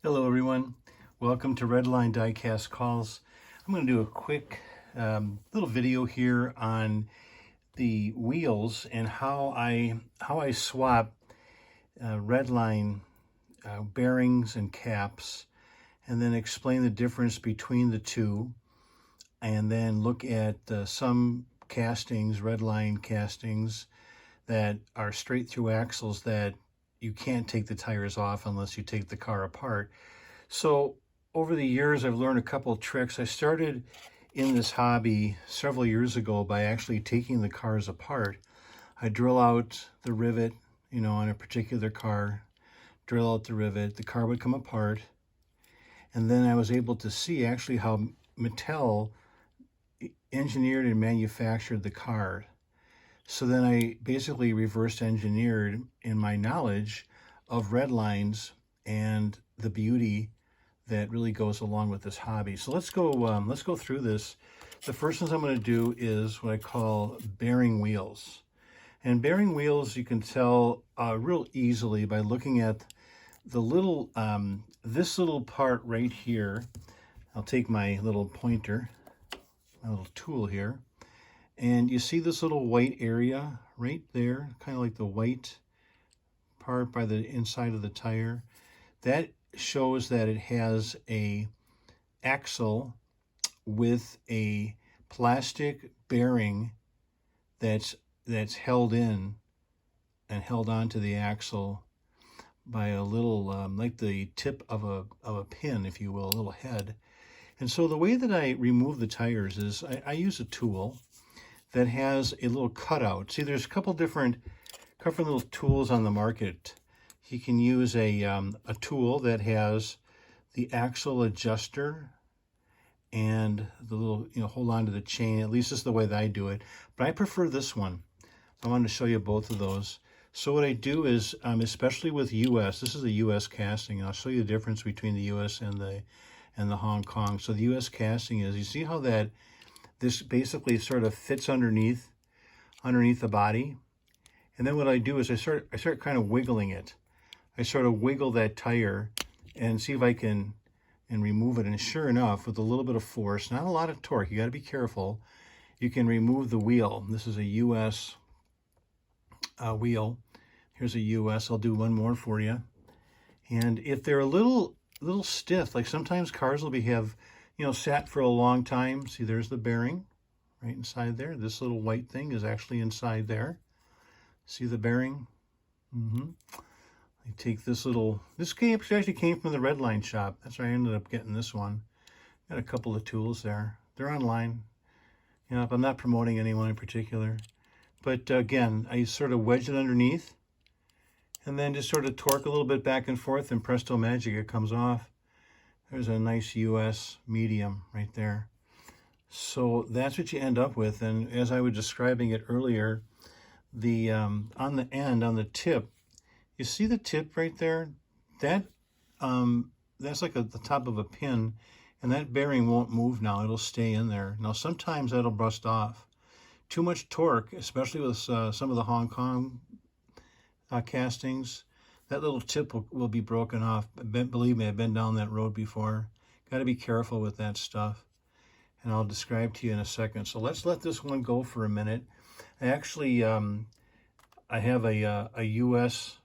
Hello everyone, welcome to Redline Diecast Calls. I'm going to do a quick little video here on the wheels and how I swap Redline bearings and caps, and then explain the difference between the two, and then look at some castings, Redline castings, that are straight through axles that you can't take the tires off unless you take the car apart. So over the years, I've learned a couple of tricks. I started in this hobby several years ago by actually taking the cars apart. I drill out the rivet, on a particular car, drill out the rivet, the car would come apart, and then I was able to see actually how Mattel engineered and manufactured the car. So then I basically reverse engineered in my knowledge of Redlines and the beauty that really goes along with this hobby. So let's go through this. The first thing I'm going to do is what I call bearing wheels. And bearing wheels you can tell real easily by looking at the little, this little part right here. I'll take my little pointer, my little tool here. And you see this little white area right there, kind of like the white part by the inside of the tire. That shows that it has a axle with a plastic bearing that's held in and held onto the axle by a little, like the tip of a pin, if you will, a little head. And so the way that I remove the tires is I use a tool that has a little cutout. See, there's a couple different little tools on the market. You can use a tool that has the axle adjuster and the little, hold on to the chain. At least this is the way that I do it. But I prefer this one. I wanted to show you both of those. So what I do is, especially with US, this is a US casting. I'll show you the difference between the US and the Hong Kong. So the US casting is, you see how that this basically sort of fits underneath the body. And then what I do is I start kind of wiggling it. I sort of wiggle that tire and see if I can remove it. And sure enough, with a little bit of force, not a lot of torque, you got to be careful, you can remove the wheel. This is a US wheel. Here's a US. I'll do one more for you. And if they're a little stiff, like sometimes cars will have sat for a long time. See, there's the bearing right inside there. This little white thing is actually inside there. See the bearing? I take this actually came from the Redline shop. That's why I ended up getting this one. Got a couple of tools there. They're online. I'm not promoting anyone in particular. But again, I sort of wedge it underneath and then just sort of torque a little bit back and forth, and presto magic, it comes off. There's a nice US medium right there. So that's what you end up with. And as I was describing it earlier, the on the end, on the tip, you see the tip right there? That's like the top of a pin, and that bearing won't move now. It'll stay in there. Now sometimes that'll rust off. Too much torque, especially with some of the Hong Kong castings, that little tip will be broken off. Believe me, I've been down that road before. Got to be careful with that stuff. And I'll describe to you in a second. So let's let this one go for a minute. I actually, I have a US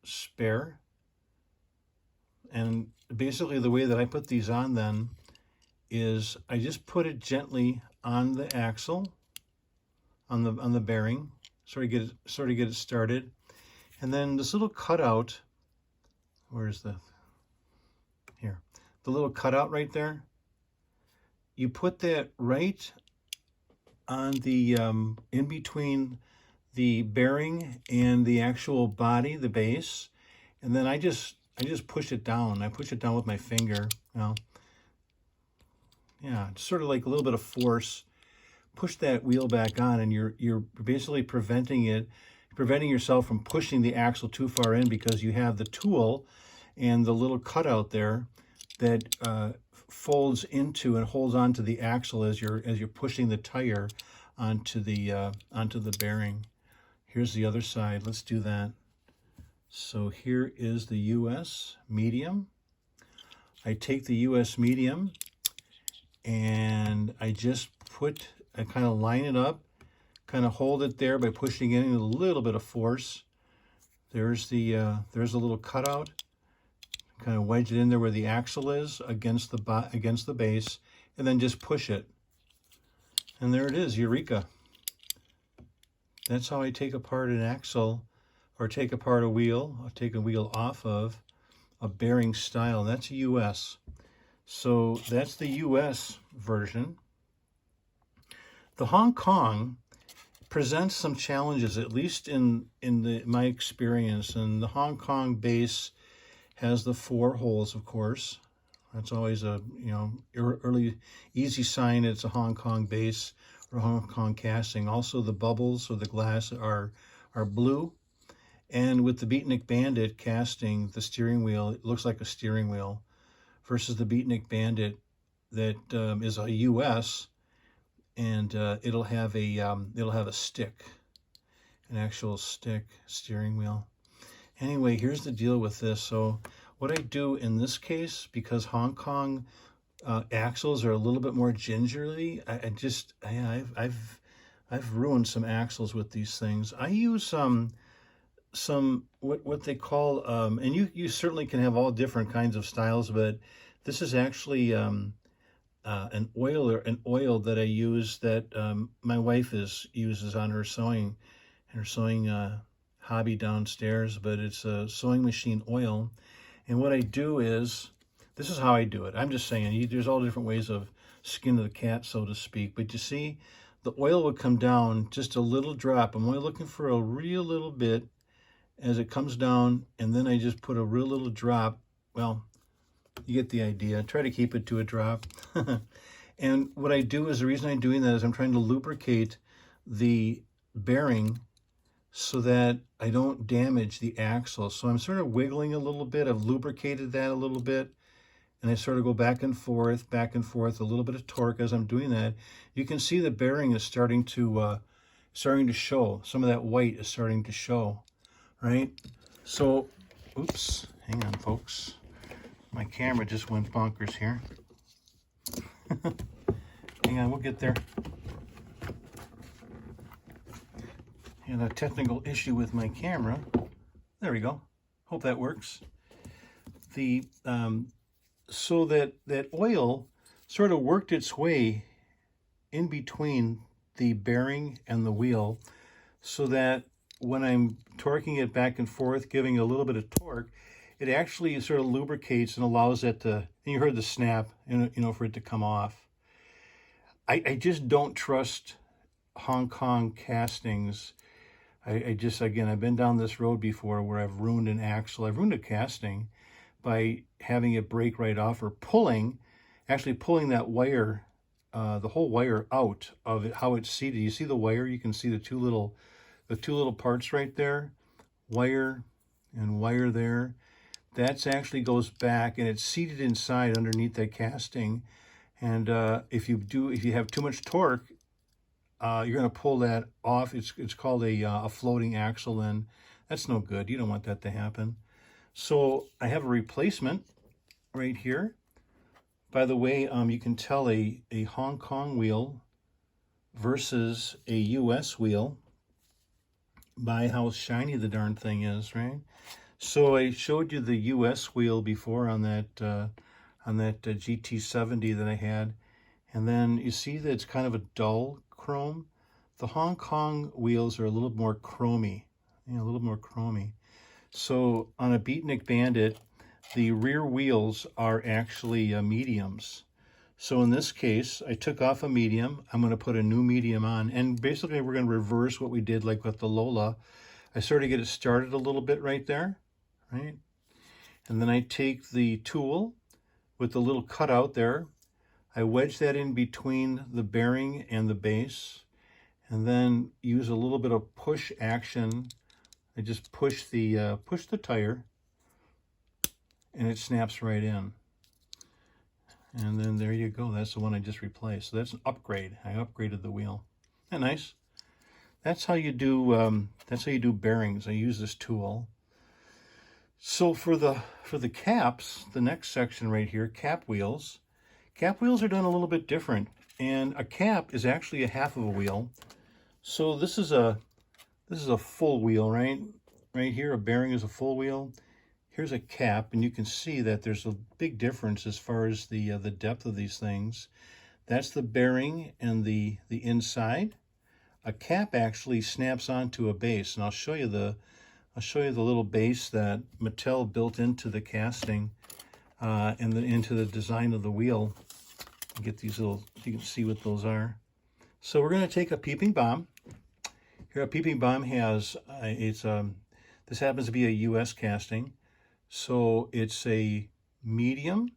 spare. And basically the way that I put these on then is I just put it gently on the axle, on the bearing, sort of get it started. And then this little cutout, the little cutout right there, you put that right on the, in between the bearing and the actual body, the base. And then I just push it down. I push it down with my finger, yeah, sort of like a little bit of force. Push that wheel back on, and you're basically preventing yourself from pushing the axle too far in, because you have the tool and the little cutout there that folds into and holds onto the axle as you're pushing the tire onto the bearing. Here's the other side. Let's do that. So here is the US medium. I take the US medium and I kind of line it up, kind of hold it there by pushing in a little bit of force. There's the little cutout. Kind of wedge it in there where the axle is against the base, and then just push it. And there it is, Eureka. That's how I take apart an axle or take apart a wheel. I'll take a wheel off of a bearing style. That's a US. So that's the US version. The Hong Kong presents some challenges, at least in my experience. And the Hong Kong base has the 4 holes, of course. That's always a early easy sign it's a Hong Kong base or Hong Kong casting. Also, the bubbles or the glass are blue. And with the Beatnik Bandit casting, the steering wheel, it looks like a steering wheel, versus the Beatnik Bandit that is a US, and it'll have a stick, an actual stick steering wheel. Anyway, here's the deal with this. So what I do in this case, because Hong Kong axles are a little bit more gingerly, I've ruined some axles with these things. I use some what they call and you certainly can have all different kinds of styles, but this is actually an oil that I use that my wife uses on her sewing hobby downstairs, but it's a sewing machine oil. And what I do is, this is how I do it. I'm just saying, there's all different ways of skin of the cat, so to speak. But you see, the oil would come down just a little drop. I'm only looking for a real little bit as it comes down, and then I just put a real little drop. Well, you get the idea. Try to keep it to a drop. And what I do is, the reason I'm doing that is I'm trying to lubricate the bearing so that I don't damage the axle. So I'm sort of wiggling a little bit. I've lubricated that a little bit, and I sort of go back and forth, a little bit of torque as I'm doing that. You can see the bearing is starting to show. Some of that white is starting to show, right? So, oops, hang on, folks. My camera just went bonkers here. Hang on, we'll get there. And a technical issue with my camera. There we go. Hope that works. So that oil sort of worked its way in between the bearing and the wheel, so that when I'm torquing it back and forth, giving a little bit of torque, it actually sort of lubricates and allows it to, and you heard the snap, for it to come off. I just don't trust Hong Kong castings. Again, I've been down this road before where I've ruined an axle. I've ruined a casting by having it break right off, or actually pulling that wire, the whole wire out of it, how it's seated. You see the wire? You can see the two little parts right there, wire and wire there. That's actually goes back, and it's seated inside underneath that casting. And if you have too much torque, you're going to pull that off. It's called a floating axle, and that's no good. You don't want that to happen. So I have a replacement right here. By the way, you can tell a Hong Kong wheel versus a US wheel by how shiny the darn thing is, right? So I showed you the US wheel before on that GT70 that I had, and then you see that it's kind of a dull chrome. The Hong Kong wheels are a little more chromy, a little more chromy. So on a Beatnik Bandit, the rear wheels are actually mediums. So in this case, I took off a medium. I'm going to put a new medium on, and basically we're going to reverse what we did like with the Lola. I sort of get it started a little bit right there, right? And then I take the tool with the little cutout there. I wedge that in between the bearing and the base, and then use a little bit of push action. I just push the tire, and it snaps right in. And then there you go. That's the one I just replaced. So that's an upgrade. I upgraded the wheel. Isn't that nice? That's how you do bearings. I use this tool. So for the caps, the next section right here, cap wheels. Cap wheels are done a little bit different, and a cap is actually a half of a wheel. So this is a full wheel, right? Right here, a bearing is a full wheel. Here's a cap, and you can see that there's a big difference as far as the depth of these things. That's the bearing and the inside. A cap actually snaps onto a base, and I'll show you the little base that Mattel built into the casting and into the design of the wheel. Get these little, you can see what those are. So we're going to take a peeping bomb. Here, a peeping bomb has this happens to be a U.S. casting, so it's a medium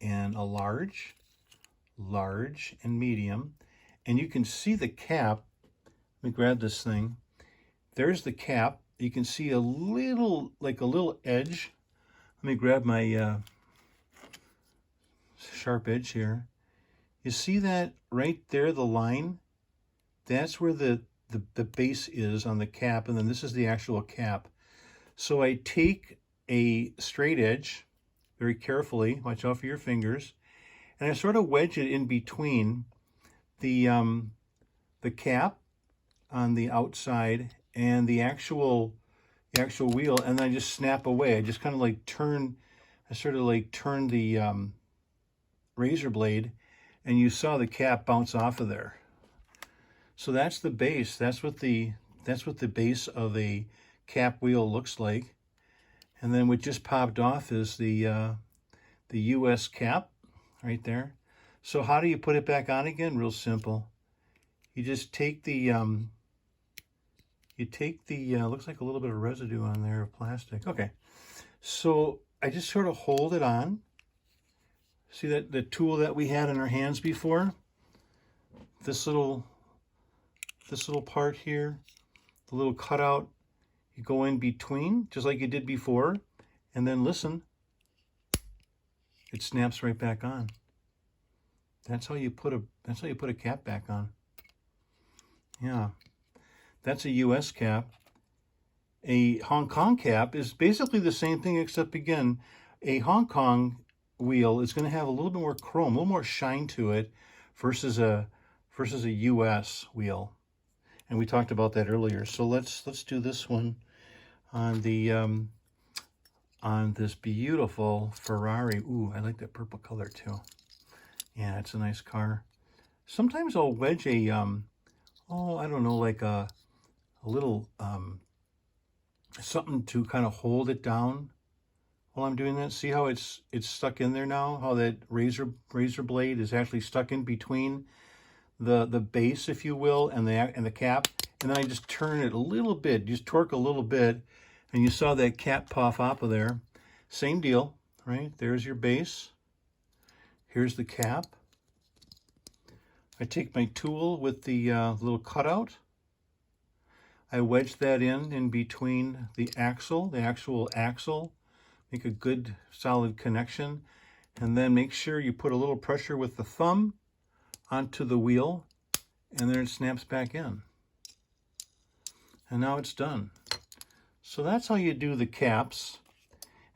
and a large and medium, and you can see the cap. Let me grab this thing. There's the cap. You can see a little edge. Let me grab my sharp edge here. You see that right there, the line? That's where the base is on the cap, and then this is the actual cap. So I take a straight edge, very carefully, watch out for your fingers, and I sort of wedge it in between the cap on the outside and the actual wheel, and then I just snap away. I just kind of like turn the razor blade, and you saw the cap bounce off of there. So that's the base. That's what the base of a cap wheel looks like. And then what just popped off is the US cap right there. So how do you put it back on again? Real simple. You just take the looks like a little bit of residue on there of plastic. Okay. So I just sort of hold it on. See that the tool that we had in our hands before? This little part here, the little cutout, you go in between, just like you did before, and then listen, it snaps right back on. That's how you put a cap back on. Yeah, that's a US cap. A Hong Kong cap is basically the same thing, except again, a Hong Kong wheel is going to have a little bit more chrome, a little more shine to it, versus a US wheel. And we talked about that earlier. So let's do this one on the on this beautiful Ferrari. Ooh, I like that purple color too. Yeah, it's a nice car. Sometimes I'll wedge a I don't know, like a little something to kind of hold it down while I'm doing that. See how it's stuck in there now? How that razor blade is actually stuck in between the base, if you will, and the cap, and then I just turn it a little bit, just torque a little bit, and you saw that cap pop off of there. Same deal, right? There's your base. Here's the cap. I take my tool with the little cutout. I wedge that in between the actual axle, make a good solid connection, and then make sure you put a little pressure with the thumb onto the wheel, and then it snaps back in. And now it's done. So that's how you do the caps.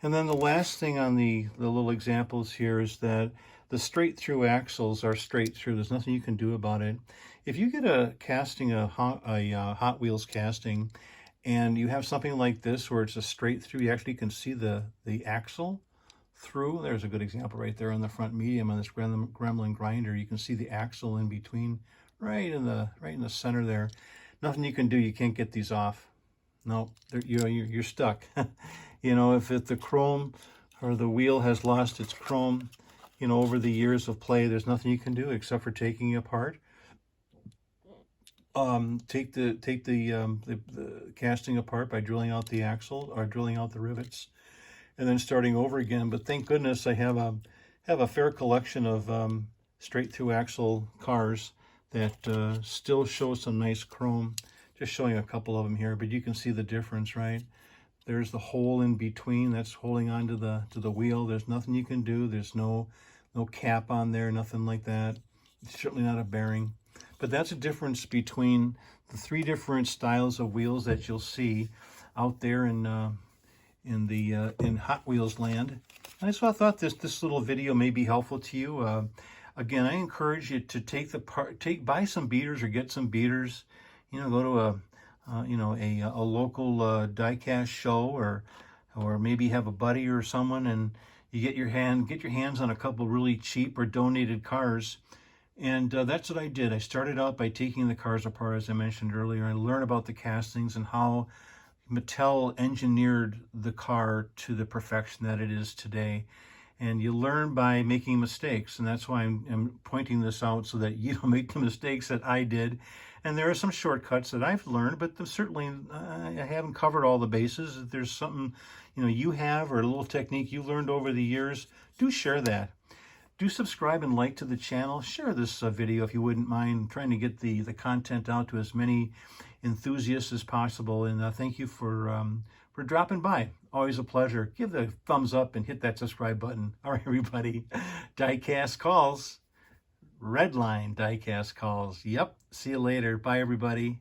And then the last thing on the little examples here is that the straight through axles are straight through. There's nothing you can do about it. If you get a Hot Wheels casting, and you have something like this where it's a straight through, you actually can see the axle through. There's a good example right there on the front medium on this Gremlin grinder. You can see the axle in between, right in the center there. Nothing you can do. You can't get these off. No, you're stuck. You know, if the chrome or the wheel has lost its chrome, you know, over the years of play, there's nothing you can do except for taking it apart. Take the casting apart by drilling out the axle or drilling out the rivets, and then starting over again. But thank goodness I have a fair collection of straight through axle cars that still show some nice chrome. Just showing a couple of them here, but you can see the difference, right? There's the hole in between that's holding on to the wheel. There's nothing you can do. There's no cap on there, nothing like that. It's certainly not a bearing. But that's a difference between the three different styles of wheels that you'll see out there in in Hot Wheels land. And so I thought this little video may be helpful to you. Again, I encourage you to buy some beaters or get some beaters. You know, go to a local die-cast show, or maybe have a buddy or someone, and you get your hands on a couple really cheap or donated cars. And that's what I did. I started out by taking the cars apart, as I mentioned earlier. I learned about the castings and how Mattel engineered the car to the perfection that it is today. And you learn by making mistakes, and that's why I'm pointing this out, so that you don't make the mistakes that I did. And there are some shortcuts that I've learned, but certainly I haven't covered all the bases. If there's something you have, or a little technique you learned over the years, do share that. Do subscribe and like to the channel. Share this video if you wouldn't mind. I'm trying to get the content out to as many enthusiasts as possible. And thank you for dropping by. Always a pleasure. Give the thumbs up and hit that subscribe button. All right, everybody. Diecast calls. Redline diecast calls. Yep. See you later. Bye, everybody.